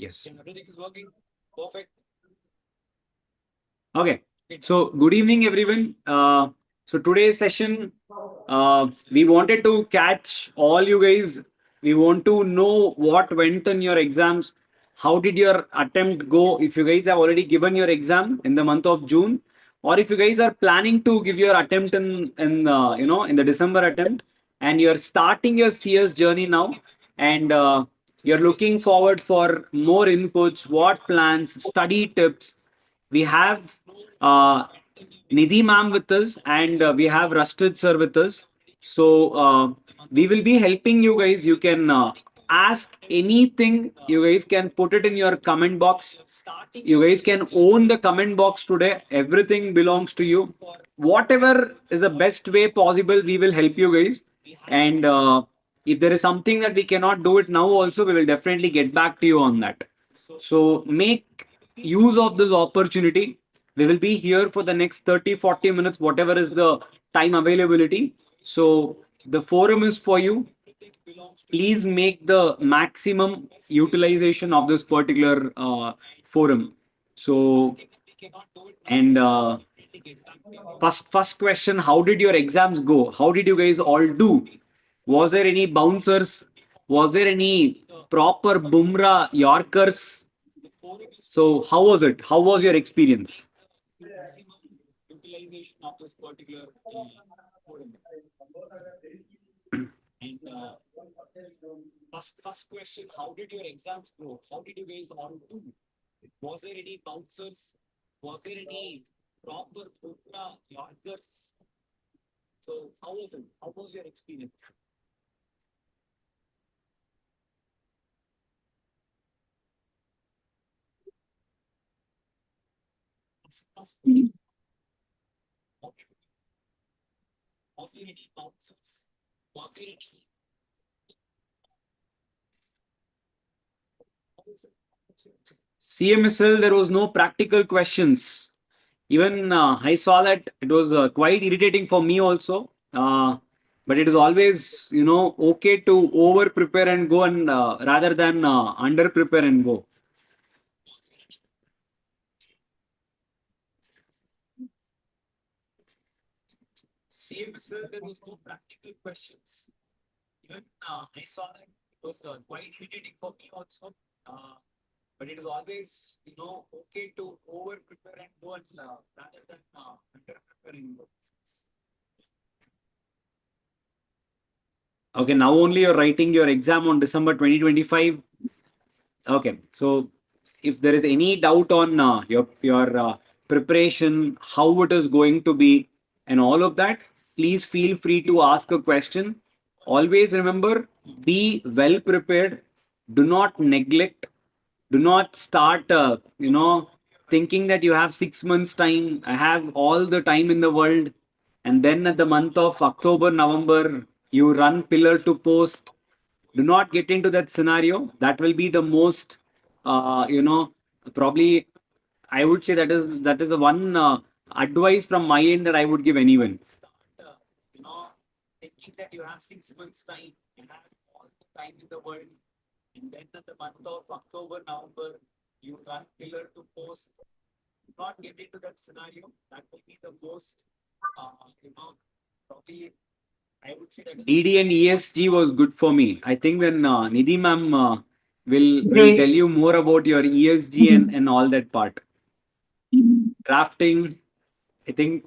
Yes. Everything is working. Perfect. Okay. So, good evening, everyone. So, today's session, we wanted to catch all you guys. We want to know what went in your exams. How did your attempt go? If you guys have already given your exam in the month of June, or if you guys are planning to give your attempt in the December attempt, and you're starting your CS journey now, and you're looking forward for more inputs, what plans, study tips. We have Nidhi ma'am with us, and we have Rashid sir with us. So we will be helping you guys. You can ask anything. You guys can put it in your comment box. You guys can own the comment box today. Everything belongs to you. Whatever is the best way possible, we will help you guys. And if there is something that we cannot do it now, also we will definitely get back to you on that. So make use of this opportunity. We will be here for the next 30-40 minutes, whatever is the time availability. So the forum is for you. Please make the maximum utilization of this particular forum. So, and first question, how did your exams go? How did you guys all do? Was there any bouncers? Was there any proper Bumrah Yorkers? So how was it? How was your experience? Utilization of this particular forum. And first question, how did your exams go? How did you guys all do? Was there any bouncers? Was there any proper Bumrah Yorkers? So how was it? How was your experience? Was there any bouncers? Was there any? CMSL, there was no practical questions. Even I saw that it was quite irritating for me also. But it is always, okay to over prepare and go and rather than under prepare and go. CMSL, there was no practical questions. Even I saw that it was quite irritating for me also. But it is always, okay to over prepare and go and rather than under prepare and go. Okay, now only you're writing your exam on December 2025. Okay, so if there is any doubt on your preparation, how it is going to be, and all of that, please feel free to ask a question. Always remember, be well prepared. Do not neglect. Do not start, thinking that you have 6 months time. I have all the time in the world, and then at the month of October, November, you run pillar to post. Do not get into that scenario. That will be the most, probably I would say that is the one advice from my end that I would give anyone. Thinking that you have 6 months time, you have all the time in the world, and then at the month of October, November, you run pillar to post. Do not get into that scenario. That will be the most, probably I would say that ED and ESG was good for me. I think then Nidhi ma'am will tell you more about your ESG and all that part. Drafting, I think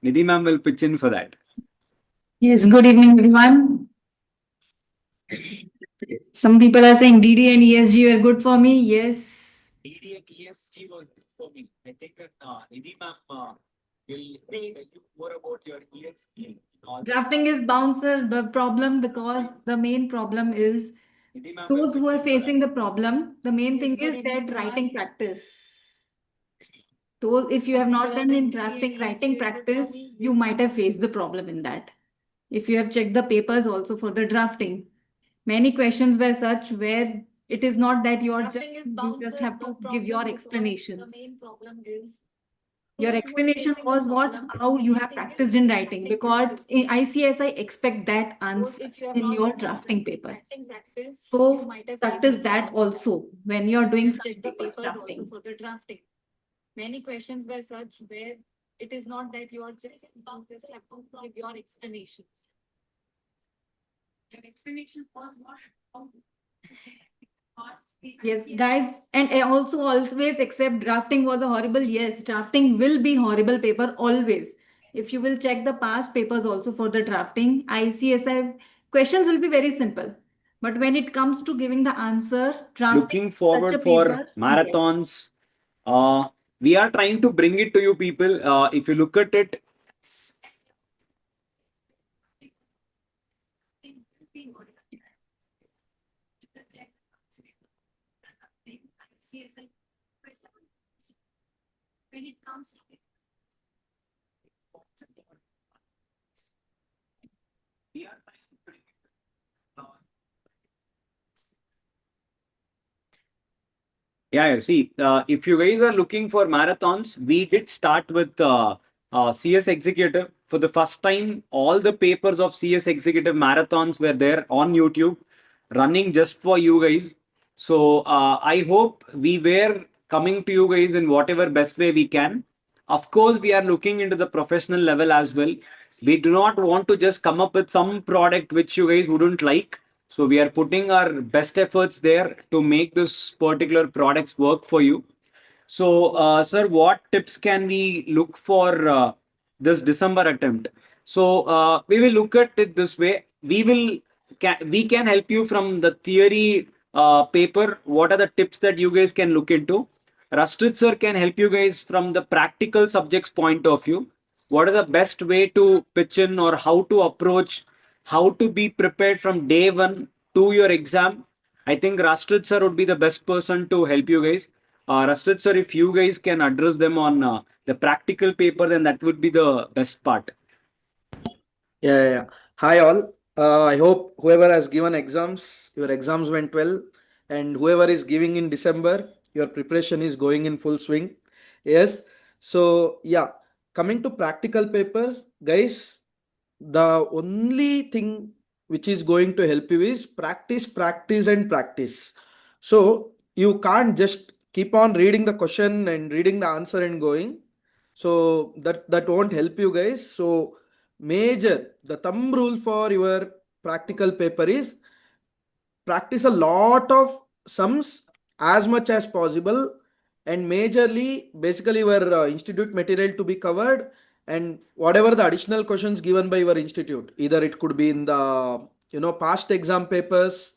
Nidhi ma'am will pitch in for that. Yes, good evening, everyone. Some people are saying DD and ESG were good for me. Yes. DD and ESG was good for me. I think that Nidhi ma'am will tell you more about your ESG. Drafting is bouncer the problem because the main problem is those who are facing the problem. The main thing is that writing practice. So if you have not done in drafting writing practice, you might have faced the problem in that. If you have checked the papers also for the drafting, many questions were such where it is not that you just have to give your explanations. The main problem is Your explanation was what how you have practiced in writing, because in ICSI expect that answer in your drafting paper. So practice that also when you're doing such papers drafting. Many questions were such where it is not that you are just have to give your explanations. Your explanation was what? Yes, guys, and I also always accept drafting was a horrible. Yes, drafting will be horrible paper always. If you will check the past papers also for the drafting, ICSI questions will be very simple. But when it comes to giving the answer, drafting Looking such a forward for paper, yes. marathons. Uh, we are trying to bring it to you people. If you look at it, When it comes to we are trying to bring it. Yeah, see, if you guys are looking for marathons, we did start with CS Executive. For the first time, all the papers of CS Executive marathons were there on YouTube, running just for you guys. So I hope we were coming to you guys in whatever best way we can. Of course, we are looking into the professional level as well. We do not want to just come up with some product which you guys wouldn't like. So we are putting our best efforts there to make this particular products work for you. So, sir, what tips can we look for this December attempt? So, we will look at it this way. We can help you from the theory paper. What are the tips that you guys can look into? Rashid sir can help you guys from the practical subjects point of view. What is the best way to pitch in or how to approach, how to be prepared from day one to your exam? I think Rashid sir would be the best person to help you guys. Rashid sir, if you guys can address them on the practical paper, then that would be the best part. Yeah. Hi all. I hope whoever has given exams, your exams went well, and whoever is giving in December, your preparation is going in full swing. Yes. So yeah, coming to practical papers, guys, the only thing which is going to help you is practice, practice, and practice. So you can't just keep on reading the question and reading the answer and going. So that won't help you guys. So the thumb rule for your practical paper is practice a lot of sums as much as possible, and majorly basically your institute material to be covered, and whatever the additional questions given by your institute, either it could be in the past exam papers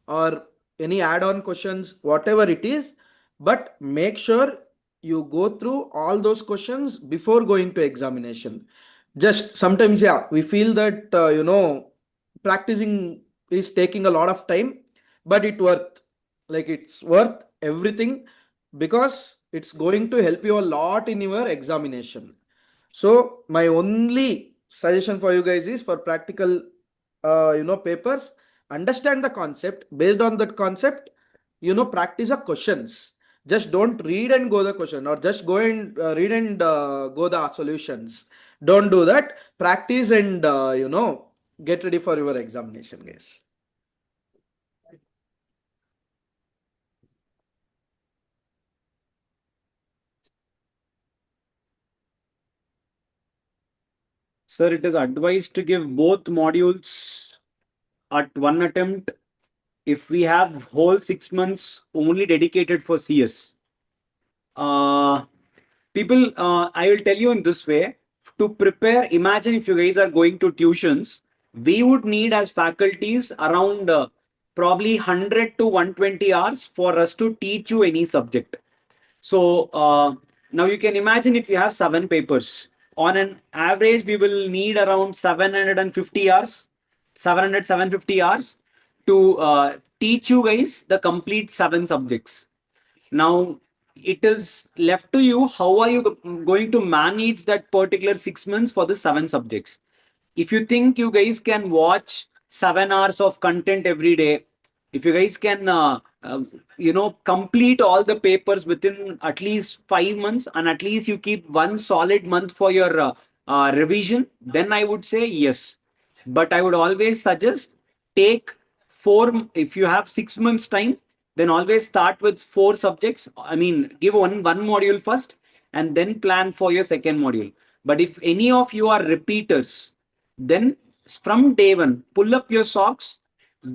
or any add-on questions, whatever it is, but make sure you go through all those questions before going to examination. Just sometimes, yeah, we feel that practicing is taking a lot of time, but it's worth everything, because it's going to help you a lot in your examination. So my only suggestion for you guys is for practical papers, understand the concept. Based on that concept, practice the questions. Just don't read and go the question, or just go and read and go the solutions. Don't do that. Practice and get ready for your examination, guys. Sir, it is advised to give both modules at one attempt if we have whole 6 months only dedicated for CS. People, I will tell you in this way, to prepare, imagine if you guys are going to tuitions, we would need as faculties around probably 100 to 120 hours for us to teach you any subject. So now you can imagine if you have 7 papers, on an average, we will need around 750 hours, 750 hours to teach you guys the complete 7 subjects. Now, it is left to you. How are you going to manage that particular 6 months for the 7 subjects? If you think you guys can watch 7 hours of content every day, If you guys can, complete all the papers within at least 5 months, and at least you keep one solid month for your revision, then I would say yes. But I would always suggest take four. If you have 6 months time, then always start with 4 subjects. I mean, give one module first, and then plan for your second module. But if any of you are repeaters, then from day one, pull up your socks,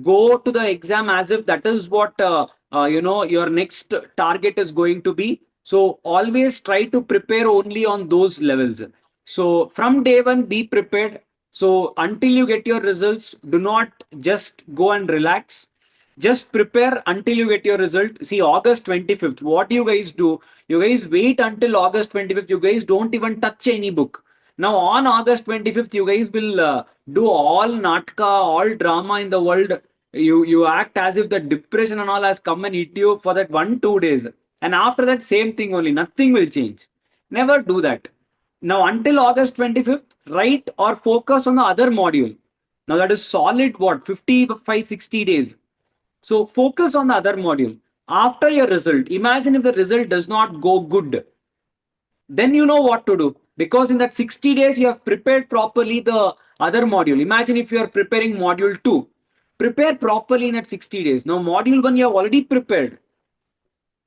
go to the exam as if that is what your next target is going to be. So always try to prepare only on those levels. So from day one, be prepared. So until you get your results, do not just go and relax. Just prepare until you get your result. See, August 25th, what you guys do, you guys wait until August 25th. You guys don't even touch any book. Now, on August 25th, you guys will do all natka, all drama in the world. You act as if the depression and all has come and hit you for that 1-2 days. And after that, same thing only. Nothing will change. Never do that. Now, until August 25th, write or focus on the other module. Now, that is solid what? 55, 60 days. So, focus on the other module. After your result, imagine if the result does not go good, then you know what to do, because in that 60 days you have prepared properly the other module. Imagine if you are preparing module 2, prepare properly in that 60 days. Now module 1 you have already prepared.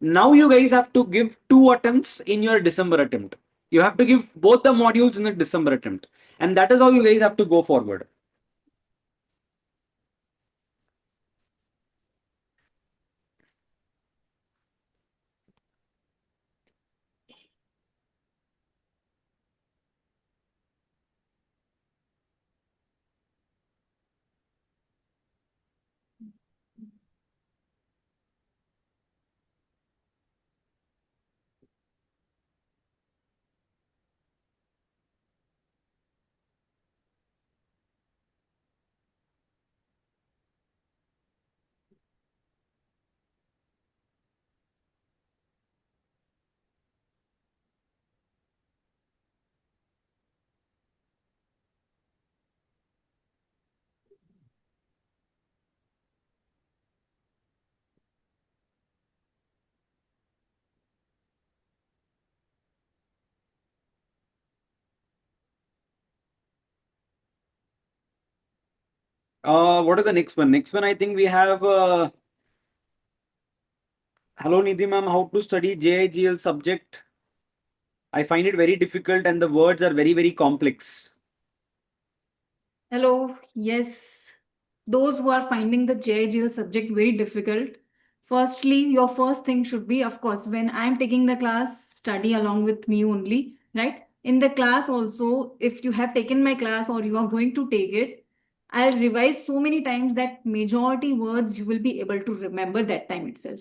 Now you guys have to give 2 attempts in your December attempt. You have to give both the modules in the December attempt, and that is how you guys have to go forward. What is the next one? Next one, I think we have hello Nidhi ma'am, how to study JIGL subject. I find it very difficult and the words are very, very complex. Hello, yes. Those who are finding the JIGL subject very difficult, firstly, your first thing should be, of course, when I'm taking the class, study along with me only, right? In the class also, if you have taken my class or you are going to take it, I'll revise so many times that majority words you will be able to remember that time itself.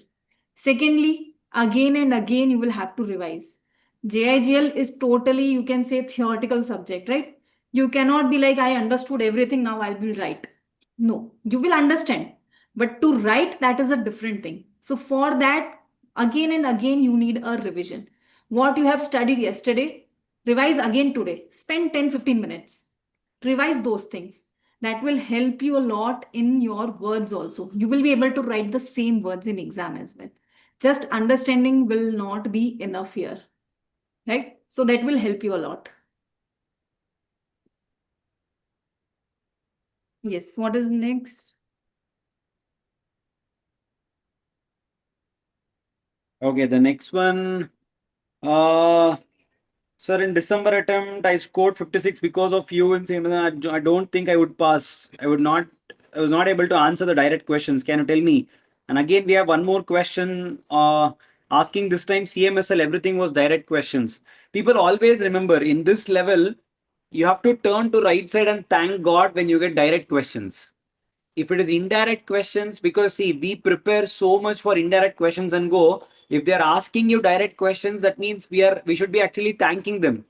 Secondly, again and again you will have to revise. JIGL is totally, you can say, theoretical subject, right? You cannot be like, I understood everything, now I will write. No, you will understand. But to write, that is a different thing. So for that, again and again, you need a revision. What you have studied yesterday, revise again today. Spend 10-15 minutes. Revise those things. That will help you a lot in your words also. You will be able to write the same words in exam as well. Just understanding will not be enough here, right? So that will help you a lot. Yes, what is next? Okay, the next one. Sir, in December attempt, I scored 56 because of you in same. I don't think I would pass. I was not able to answer the direct questions. Can you tell me? And again, we have one more question. Asking this time CMSL, everything was direct questions. People always remember in this level, you have to turn to right side and thank God when you get direct questions. If it is indirect questions, because see, we prepare so much for indirect questions and go. If they are asking you direct questions, that means we should be actually thanking them.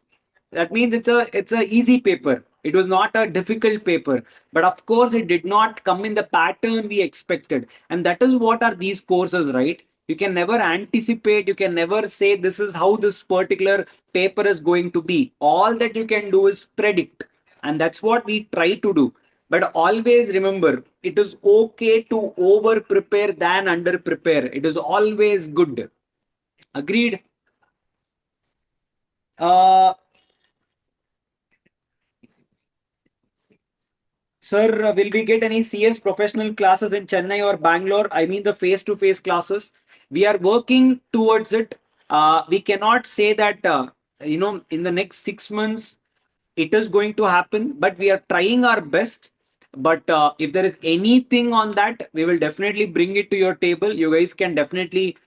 That means it's a easy paper. It was not a difficult paper, but of course it did not come in the pattern we expected, and that is what are these courses, right? You can never anticipate. You can never say this is how this particular paper is going to be. All that you can do is predict, and that's what we try to do. But always remember, it is okay to over prepare than under prepare. It is always good. Agreed? Sir, will we get any CS professional classes in Chennai or Bangalore? I mean the face-to-face classes. We are working towards it. We cannot say that in the next 6 months it is going to happen, but we are trying our best. But if there is anything on that, we will definitely bring it to your table. You guys can definitely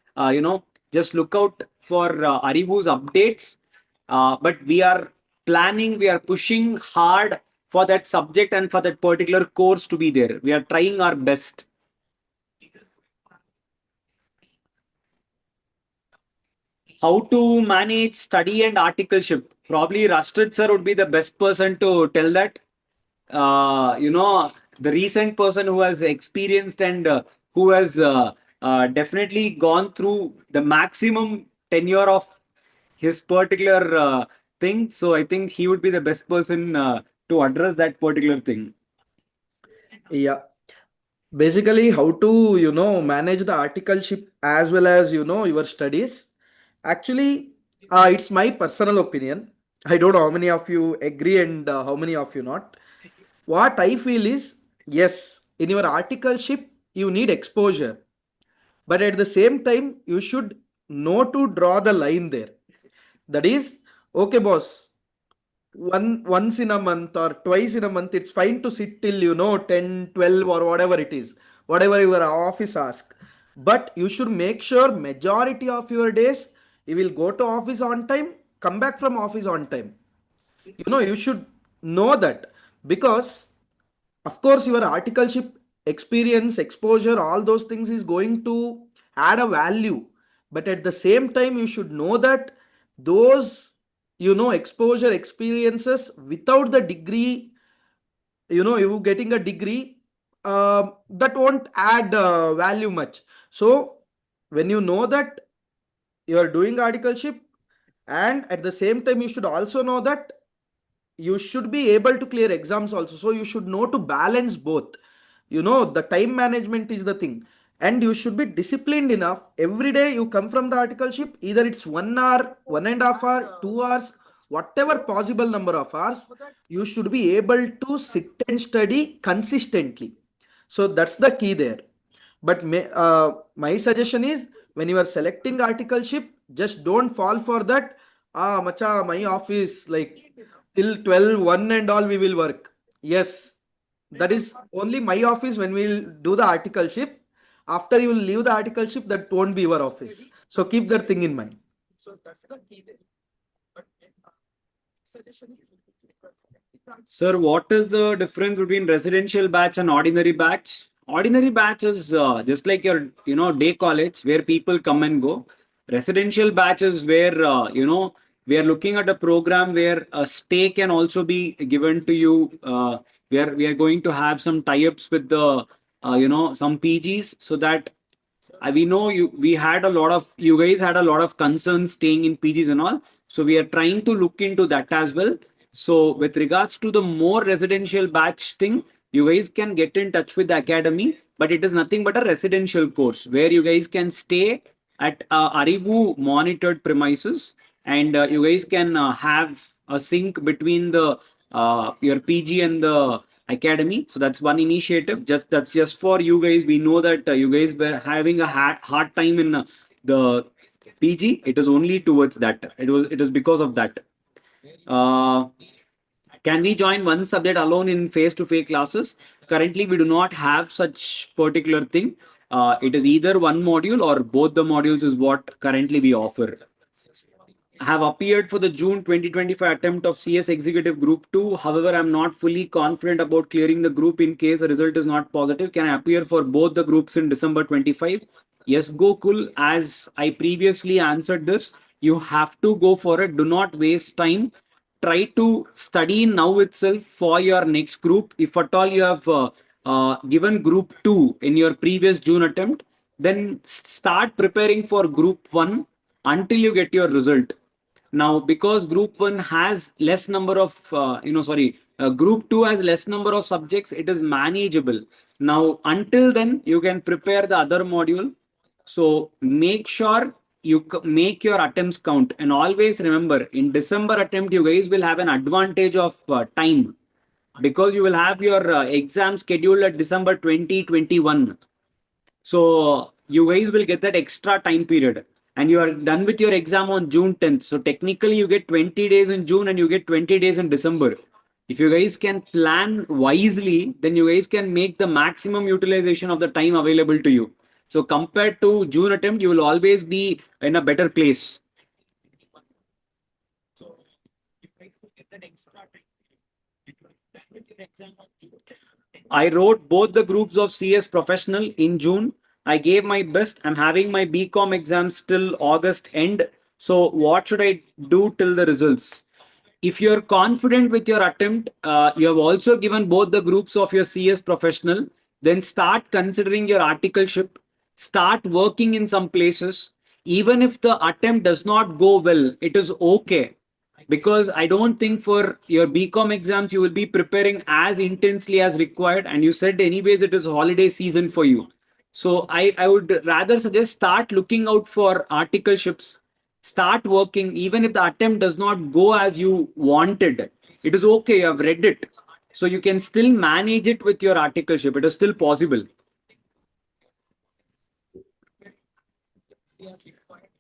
just look out for Arivu's updates. But we are planning, we are pushing hard for that subject and for that particular course to be there. We are trying our best. How to manage study and articleship? Probably Rashtraj sir would be the best person to tell that. The recent person who has experienced and who has definitely gone through the maximum tenure of his particular thing. So I think he would be the best person to address that particular thing. Yeah. Basically, how to, manage the articleship as well as, your studies. Actually, it's my personal opinion. I don't know how many of you agree and how many of you not. What I feel is, yes, in your articleship, you need exposure. But at the same time, you should know to draw the line there. That is, okay, boss, once in a month or twice in a month, it's fine to sit till 10, 12 or whatever it is, whatever your office ask. But you should make sure majority of your days you will go to office on time, come back from office on time. You should know that, because of course your articleship experience, exposure, all those things is going to add a value. But at the same time, you should know that those exposure experiences without the degree, you getting a degree, that won't add value much. So when you know that you are doing articleship, and at the same time you should also know that you should be able to clear exams also, so you should know to balance both. The time management is the thing, and you should be disciplined enough. Every day you come from the articleship, either it's 1 hour, 1.5 hour, 2 hours, whatever possible number of hours, you should be able to sit and study consistently. So that's the key there. But my suggestion is, when you are selecting articleship, just don't fall for that. Macha, my office, like till 12, 1 and all we will work. Yes, that is only my office when we'll do the articleship. After you will leave the articleship, that won't be your office. So keep that thing in mind. Sir, what is the difference between residential batch and ordinary batch? Ordinary batch is just like your, day college where people come and go. Residential batch is where, we are looking at a program where a stay can also be given to you. Where we are going to have some tie-ups with the, some PGs, so that we know you guys had a lot of concerns staying in PGs and all. So we are trying to look into that as well. So with regards to the more residential batch thing, you guys can get in touch with the academy, but it is nothing but a residential course where you guys can stay at Arivu monitored premises, and you guys can have a sync between the your PG and the academy. So that's one initiative. That's just for you guys. We know that you guys were having a hard time in the PG. It is only towards that. It is because of that. Can we join one subject alone in face-to-face classes? Currently, we do not have such particular thing. It is either one module or both the modules is what currently we offer. Have appeared for the June 2025 attempt of CS Executive Group 2. However, I'm not fully confident about clearing the group in case the result is not positive. Can I appear for both the groups in December 25? Yes, Gokul, as I previously answered this, you have to go for it. Do not waste time. Try to study now itself for your next group. If at all you have given group 2 in your previous June attempt, then start preparing for group 1 until you get your result. Now, because group 1 has less number of, Group 2 has less number of subjects. It is manageable. Now, until then, you can prepare the other module. So make sure you make your attempts count. And always remember, in December attempt, you guys will have an advantage of time because you will have your exam scheduled at December 2021. So you guys will get that extra time period and you are done with your exam on June 10th. So technically you get 20 days in June and you get 20 days in December. If you guys can plan wisely, then you guys can make the maximum utilization of the time available to you. So compared to June attempt, you will always be in a better place. So you guys will get that extra time. I wrote both the groups of CS Professional in June. I gave my best. I'm having my BCom exams till August end. So what should I do till the results? If you're confident with your attempt, you have also given both the groups of your CS Professional, then start considering your articleship, start working in some places. Even if the attempt does not go well, it is okay because I don't think for your BCom exams you will be preparing as intensely as required. And you said anyways it is holiday season for you. So I would rather suggest start looking out for articleships, start working, even if the attempt does not go as you wanted. It is okay, you have read it. So you can still manage it with your articleship. It is still possible.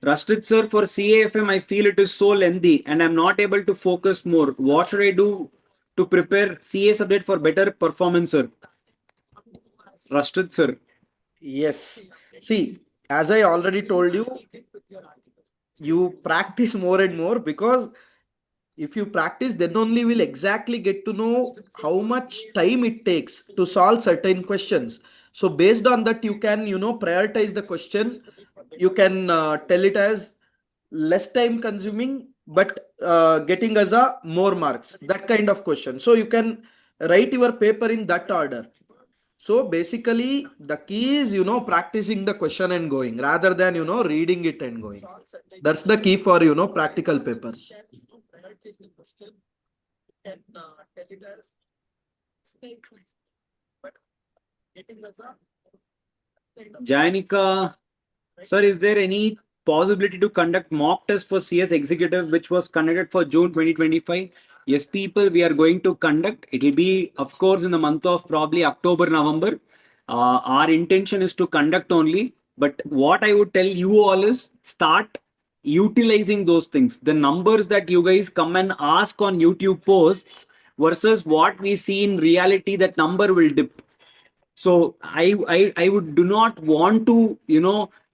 Rashid sir, for CAFM, I feel it is so lengthy and I'm not able to focus more. What should I do to prepare CA subject for better performance, sir? Rashid sir. Yes. See, as I already told you, you practice more and more because if you practice, then only will exactly get to know how much time it takes to solve certain questions. So based on that, you can, prioritize the question. You can tell it as less time consuming, but getting us a more marks, that kind of question. So you can write your paper in that order. So basically, the key is, practicing the question and going rather than, reading it and going. That's the key for, practical papers. Janika, sir, is there any possibility to conduct mock test for CS executive, which was conducted for June 2025? Yes, people, we are going to conduct. It will be, of course, in the month of probably October, November. Our intention is to conduct only. But what I would tell you all is start utilizing those things. The numbers that you guys come and ask on YouTube posts versus what we see in reality, that number will dip. So I would do not want to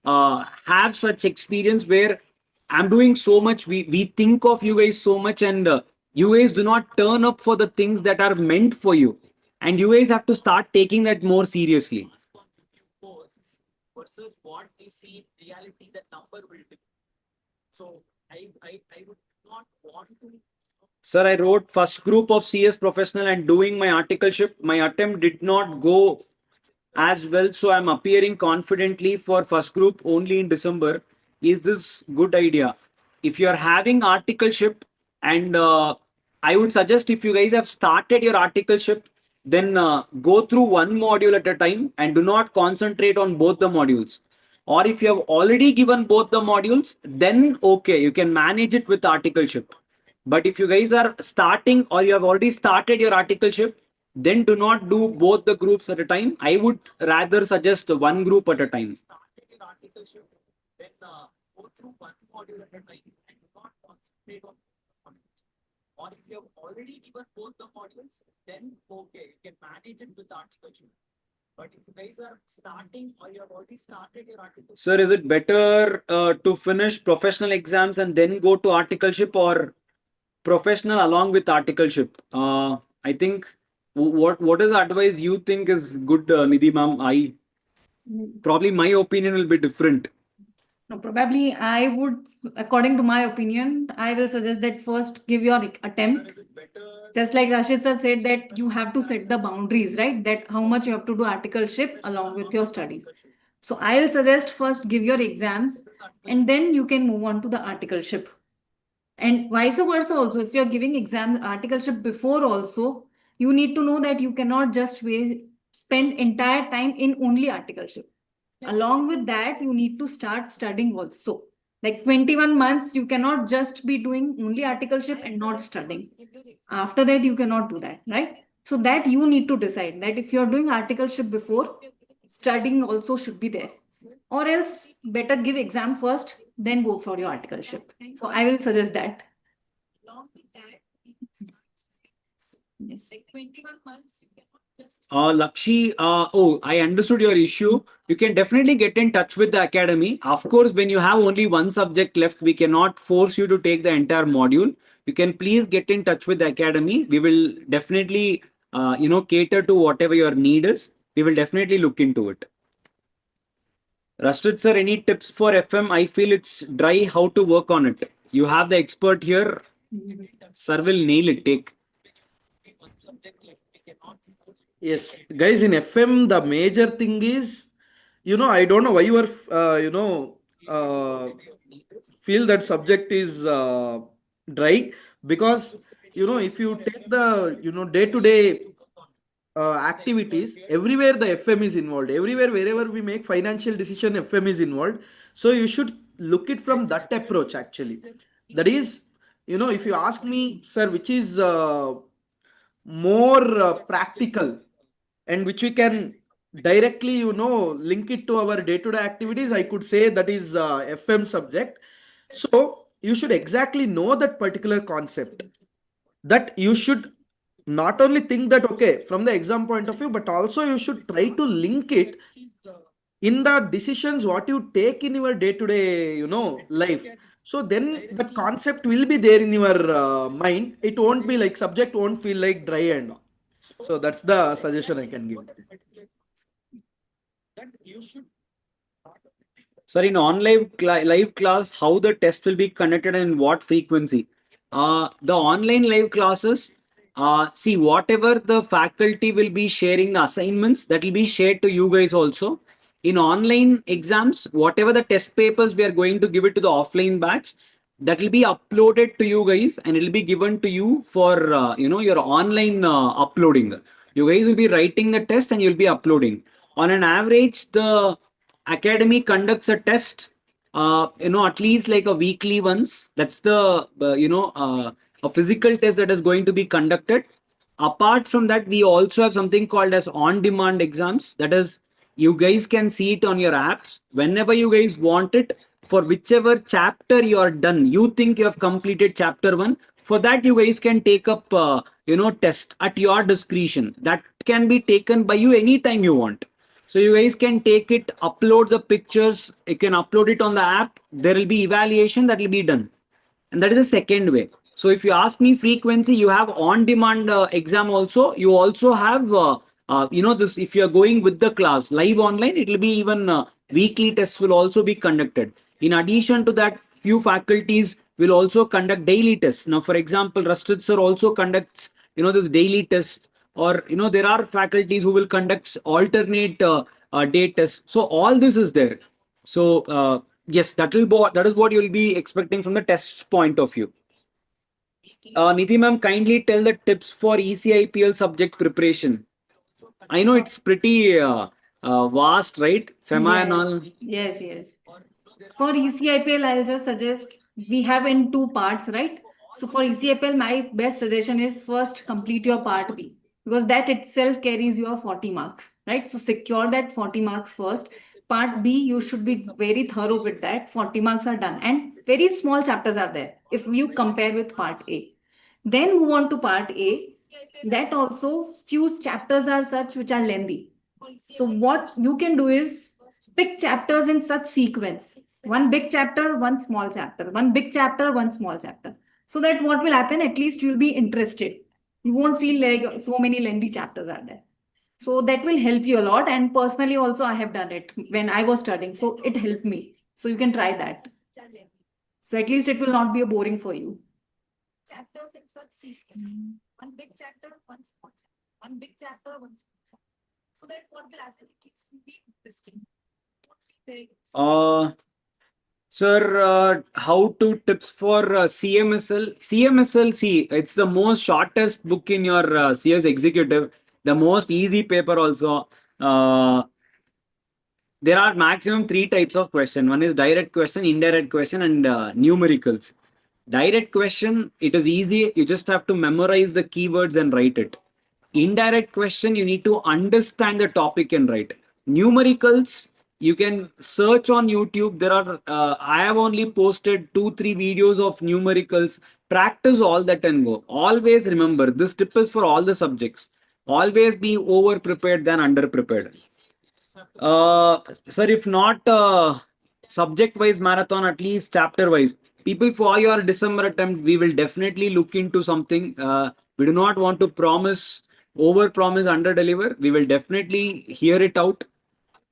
have such experience where I'm doing so much, we think of you guys so much, and you guys do not turn up for the things that are meant for you, and you guys have to start taking that more seriously. Versus what we see in reality, that number will dip. So I would not want to. Sir, I wrote first group of CS professional and doing my articleship. My attempt did not go as well, so I'm appearing confidently for first group only in December. Is this good idea? If you're having articleship, and I would suggest if you guys have started your articleship, then go through one module at a time and do not concentrate on both the modules. Or if you have already given both the modules, then okay, you can manage it with articleship. But if you guys are starting or you have already started your articleship, then do not do both the groups at a time. I would rather suggest one group at a time. Then go through one module at a time and do not concentrate on one. Or if you have already given both the modules, then okay, you can manage it with articleship. But if you guys are starting or you have already started your articleship. Sir, is it better to finish professional exams and then go to articleship, or professional along with articleship? I think what is the advice you think is good, Nidhi ma'am? Probably my opinion will be different. No, probably I would, according to my opinion, I will suggest that first give your attempt. Just like Rashid sir said that you have to set the boundaries, right? That how much you have to do articleship along with your studies. So I'll suggest first give your exams and then you can move on to the articleship. And vice versa also, if you're giving exam articleship before also, You need to know that you cannot just spend entire time in only articleship. Along with that, you need to start studying also. Like 21 months, you cannot just be doing only articleship and not studying. After that, you cannot do that, right? So that you need to decide that if you're doing articleship before, studying also should be there. Or else better give exam first, then go for your articleship. So I will suggest that. Along with that, Yes. like 21 months, you cannot just. Lakshi, I understood your issue. You can definitely get in touch with the academy. Of course, when you have only one subject left, we cannot force you to take the entire module. You can please get in touch with the academy. We will definitely, cater to whatever your need is. We will definitely look into it. Rashid sir, any tips for FM? I feel it's dry. How to work on it? You have the expert here. Sir will nail it. Take. Yes, guys, in FM, the major thing is, I don't know why you are, feel that subject is dry, because, if you take the, day-to-day activities, everywhere the FM is involved. Everywhere, wherever we make financial decision, FM is involved. So you should look it from that approach, actually. That is, if you ask me, sir, which is more practical and which we can directly link it to our day-to-day activities, I could say that is FM subject. So you should exactly know that particular concept, that you should not only think that okay from the exam point of view, but also you should try to link it in the decisions what you take in your day-to-day life. So then that concept will be there in your mind. It won't be like subject won't feel like dry and all. So that's the suggestion I can give. Sir, in online live class, how the test will be conducted and what frequency? The online live classes, see, whatever the faculty will be sharing the assignments, that will be shared to you guys also. In online exams, whatever the test papers we are going to give it to the offline batch, that will be uploaded to you guys and it will be given to you for your online uploading. You guys will be writing the test and you'll be uploading. On an average, the academy conducts a test at least like a weekly once. That's the a physical test that is going to be conducted. Apart from that, we also have something called as on demand exams. That is, you guys can see it on your apps whenever you guys want it. For whichever chapter you are done, you think you have completed chapter 1, for that you guys can take up test at your discretion. That can be taken by you anytime you want. So you guys can take it, upload the pictures, you can upload it on the app. There will be evaluation that will be done. And that is the second way. So if you ask me frequency, you have on demand exam also. You also have, this, if you're going with the class live online, it will be even weekly tests will also be conducted. In addition to that, few faculties will also conduct daily tests. Now, for example, Rashid sir also conducts, this daily test, or, there are faculties who will conduct alternate day tests. So all this is there. So, yes, that is what you'll be expecting from the tests point of view. Nidhi ma'am, kindly tell the tips for ECIPL subject preparation. I know it's pretty vast, right? FEMA and all. Yes, yes. For ECIPL, I'll just suggest we have in two parts, right? So for ECIPL, my best suggestion is first complete your part B, because that itself carries your 40 marks, right? So secure that 40 marks first. Part B, you should be very thorough with that. 40 marks are done. And very small chapters are there if you compare with part A. Then move on to part A. That also few chapters are such which are lengthy. So what you can do is pick chapters in such sequence. One big chapter, one small chapter, one big chapter, one small chapter. So that what will happen, at least you'll be interested. You won't feel like so many lengthy chapters are there. So that will help you a lot. And personally also I have done it when I was studying. So it helped me. So you can try that. So at least it will not be a boring for you. Chapters in such sequence. One big chapter, one small chapter. One big chapter, one small chapter. So that what will happen, it will be interesting. Uh, Sir, how to tips for CMSL? CMSL, see, it's the most shortest book in your CS executive, the most easy paper also. There are maximum three types of question. One is direct question, indirect question, and numericals. Direct question, it is easy. You just have to memorize the keywords and write it. Indirect question, you need to understand the topic and write. Numericals, you can search on YouTube. There are, I have only posted 2-3 videos of numericals. Practice all that and go. Always remember, this tip is for all the subjects. Always be over prepared than under prepared. Sir, if not subject wise marathon, at least chapter wise. People, for your December attempt, we will definitely look into something. We do not want to promise, over promise, under deliver. We will definitely hear it out.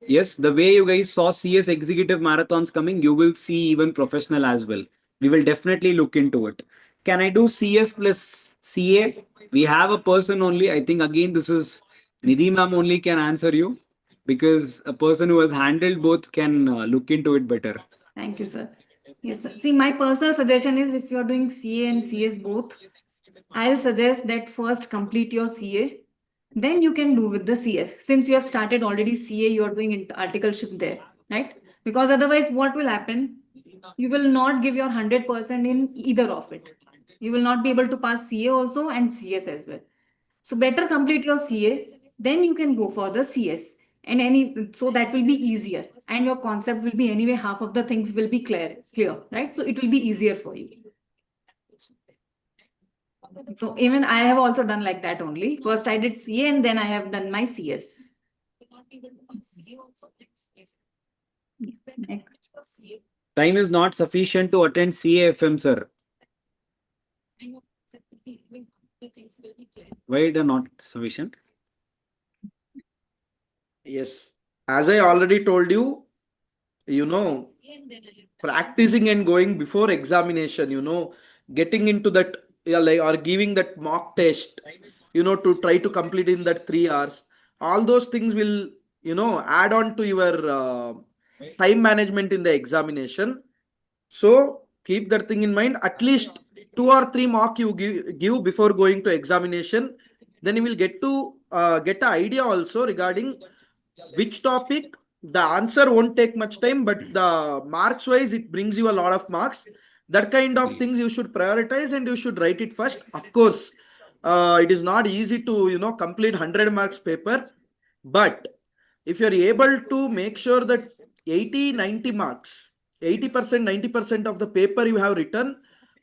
Yes, the way you guys saw CS executive marathons coming, you will see even professional as well. We will definitely look into it. Can I do CS plus CA? We have a person only. I think again, this is Nidhi ma'am only can answer you, because a person who has handled both can look into it better. Thank you, sir. Yes, sir. See, my personal suggestion is if you're doing CA and CS both, I'll suggest that first complete your CA, then you can do with the CS. Since you have started already CA, you are doing articleship there, right? Because otherwise, what will happen? You will not give your 100% in either of it. You will not be able to pass CA also and CS as well. So better complete your CA, then you can go for the CS. And so that will be easier. And your concept will be anyway, half of the things will be clear, right? So it will be easier for you. So even I have also done like that only. First I did CA and then I have done my CS. Next. Time is not sufficient to attend CAFM, sir. Why it are not sufficient? Yes, as I already told you, practicing and going before examination, getting into that, yeah, like, or giving that mock test, to try to complete in that 3 hours. All those things will, add on to your time management in the examination. So keep that thing in mind. At least 2 or 3 mock you give before going to examination. Then you will get to get an idea also regarding which topic. The answer won't take much time, but the marks wise, it brings you a lot of marks. That kind of things you should prioritize and you should write it first. Of course, it is not easy to complete 100 marks paper, but if you're able to make sure that 80-90 marks, 80% 90% of the paper you have written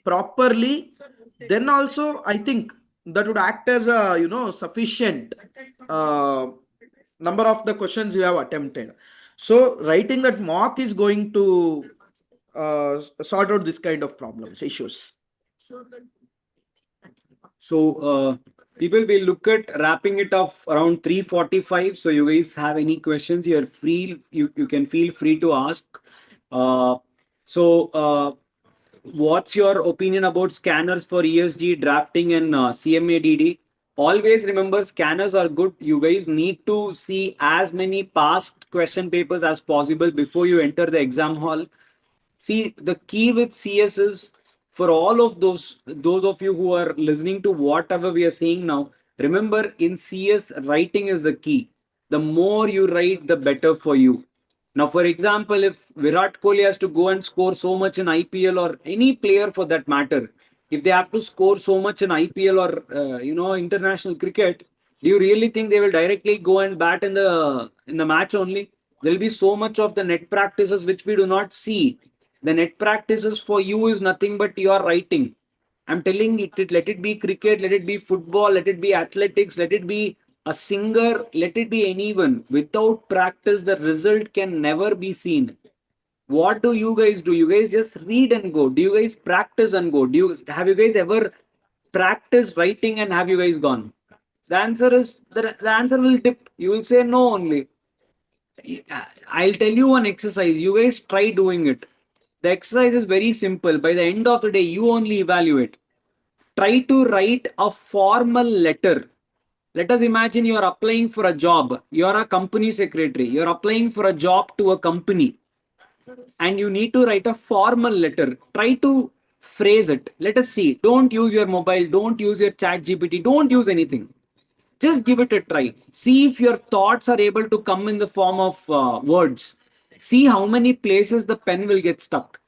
properly, then also I think that would act as a sufficient number of the questions you have attempted. So writing that mock is going to sort out this kind of problems, issues. So people will look at wrapping it off around 3:45. So you guys have any questions, you're free. You can feel free to ask. What's your opinion about scanners for ESG drafting and CMADD? Always remember, scanners are good. You guys need to see as many past question papers as possible before you enter the exam hall. See, the key with CS is, for all of those of you who are listening to whatever we are saying now, remember, in CS, writing is the key. The more you write, the better for you. Now, for example, if Virat Kohli has to go and score so much in IPL, or any player for that matter, if they have to score so much in IPL or international cricket, do you really think they will directly go and bat in the match only? There will be so much of the net practices which we do not see. The net practices for you is nothing but your writing. I'm telling it, let it be cricket, let it be football, let it be athletics, let it be a singer, let it be anyone. Without practice, the result can never be seen. What do you guys do? You guys just read and go. Do you guys practice and go? Have you guys ever practiced writing and have you guys gone? The answer is the answer will dip. You will say no only. I'll tell you one exercise. You guys try doing it. The exercise is very simple. By the end of the day, you only evaluate. Try to write a formal letter. Let us imagine you are applying for a job. You are a company secretary. You are applying for a job to a company. and you need to write a formal letter. Try to phrase it. Let us see. Don't use your mobile. Don't use your chat GPT. Don't use anything. Just give it a try. See if your thoughts are able to come in the form of words. See how many places the pen will get stuck.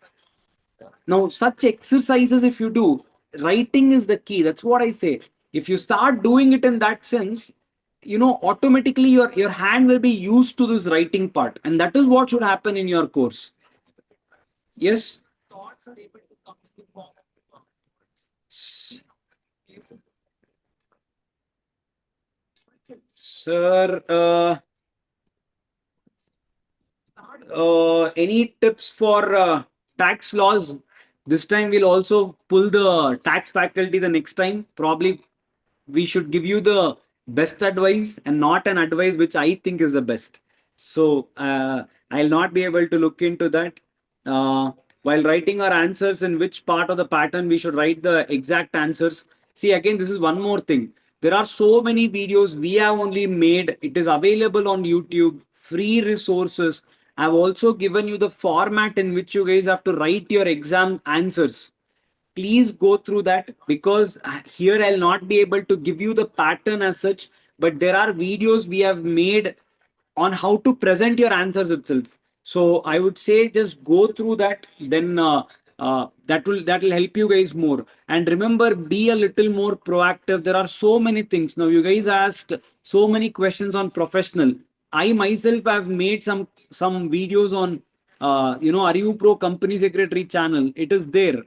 Now, such exercises, if you do, writing is the key. That's what I say. If you start doing it in that sense, automatically your hand will be used to this writing part, and that is what should happen in your course. Yes. Sir, any tips for tax laws? This time we'll also pull the tax faculty the next time. Probably we should give you the best advice and not an advice which I think is the best. So I'll not be able to look into that. While writing our answers, in which part of the pattern we should write the exact answers. See, again, this is one more thing. There are so many videos we have only made. It is available on YouTube, free resources. I've also given you the format in which you guys have to write your exam answers. Please go through that, because here I'll not be able to give you the pattern as such, but there are videos we have made on how to present your answers itself. So I would say just go through that, then that will help you guys more. And remember, be a little more proactive. There are so many things. Now you guys asked so many questions on professional. I myself have made some videos on ArivuPro company secretary channel. It is there.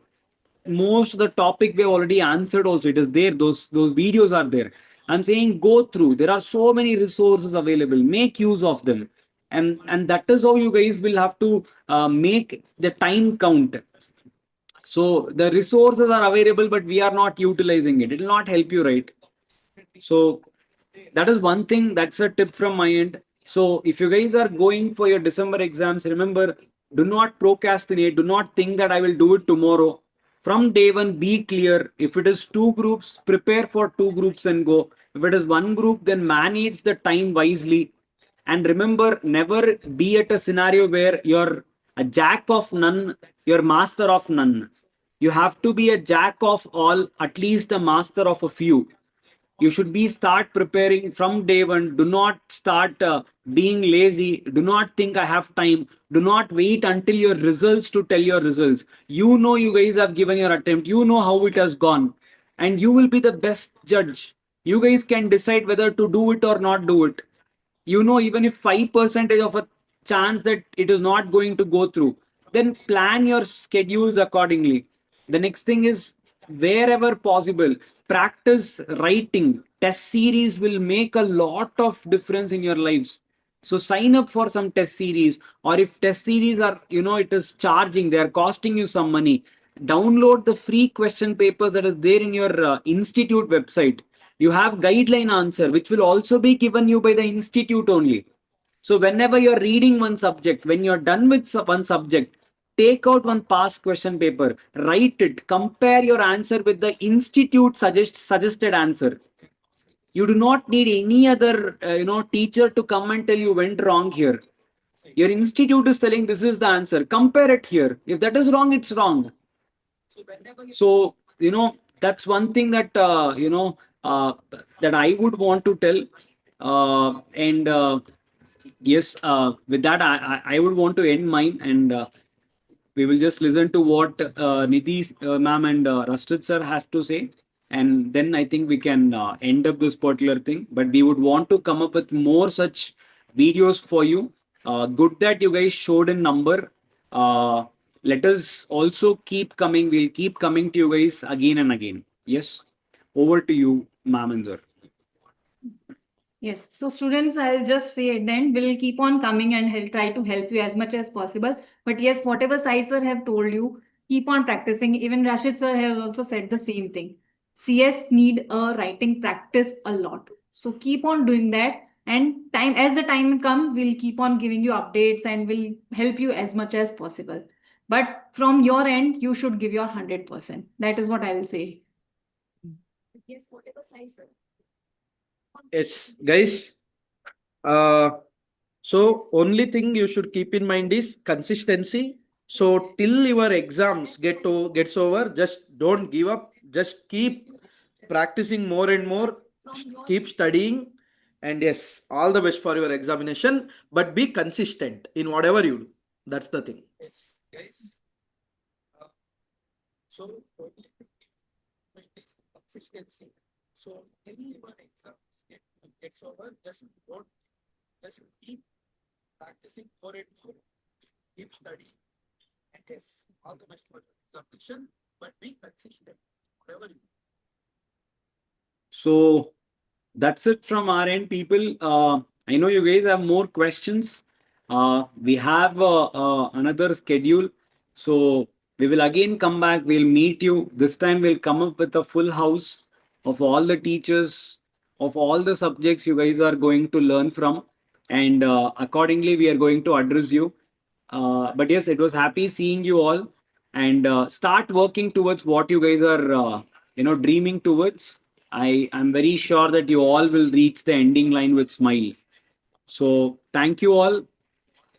Most of the topic we have already answered also. It is there. Those videos are there. I'm saying go through. There are so many resources available. Make use of them. And that is how you guys will have to make the time count. So the resources are available, but we are not utilizing it. It will not help you, right? So that is one thing. That's a tip from my end. So if you guys are going for your December exams, remember, do not procrastinate. Do not think that I will do it tomorrow. From day one, be clear. If it is two groups, prepare for two groups and go. If it is one group, then manage the time wisely. And remember, never be at a scenario where you're a jack of none, you're master of none. You have to be a jack of all, at least a master of a few. You should be start preparing from day one. Do not start being lazy. Do not think I have time. Do not wait until your results to tell your results. You guys have given your attempt. You know how it has gone, and you will be the best judge. You guys can decide whether to do it or not do it. Even if 5% of a chance that it is not going to go through, then plan your schedules accordingly. The next thing is, wherever possible, practice writing. Test series will make a lot of difference in your lives. So sign up for some test series, or if test series are, it is charging, they are costing you some money, download the free question papers that is there in your institute website. You have guideline answer which will also be given you by the institute only. So whenever you're reading one subject, when you're done with one subject, take out one past question paper, write it, compare your answer with the institute suggested answer. You do not need any other teacher to come and tell you went wrong here. Your institute is telling this is the answer, compare it here. If that is wrong, it's wrong. So that's one thing that that I would want to tell. And yes, with that, I would want to end mine, and we will just listen to what Nidhi ma'am and Rashid sir have to say, and then I think we can end up this particular thing. But we would want to come up with more such videos for you. Good that you guys showed in number. Let us also keep coming. We'll keep coming to you guys again and again. Yes, over to you, ma'am and sir. Yes. So students, I'll just say at the end, we'll keep on coming and try to help you as much as possible. But yes, whatever Sai sir have told you, keep on practicing. Even Rashid sir has also said the same thing. CS need a writing practice a lot. So keep on doing that. And as the time comes, we'll keep on giving you updates and we'll help you as much as possible. But from your end, you should give your 100%. That is what I will say. Yes, whatever size, sir. Yes, guys. Uh, So only thing you should keep in mind is consistency. So till your exams gets over, just don't give up. Just keep practicing more and more. Keep studying, and yes, all the best for your examination. But be consistent in whatever you do. That's the thing. Yes, guys. So consistency. So till your exams gets over, just keep practicing more and more. Keep studying. And yes, all the best for your examination, but be consistent. Whatever you do. So that's it from our end, people. I know you guys have more questions. We have another schedule. So we will again come back. We'll meet you. This time we'll come up with a full house of all the teachers, of all the subjects you guys are going to learn from. And accordingly, we are going to address you. But yes, it was happy seeing you all, and start working towards what you guys are, dreaming towards. I am very sure that you all will reach the ending line with smile. So thank you all.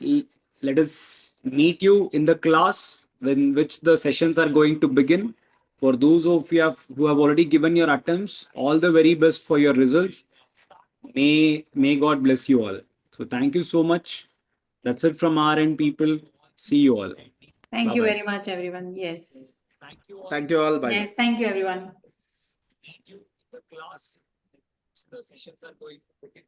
L- Let us meet you in the class when which the sessions are going to begin. For those of you who have already given your attempts, all the very best for your results. May God bless you all. So thank you so much. That's it from our end, people. See you all. Thank you Bye-bye. very much, everyone. Yes. Thank you all. Bye. Yes, thank you, everyone. Meet you in the class. The sessions are going to begin.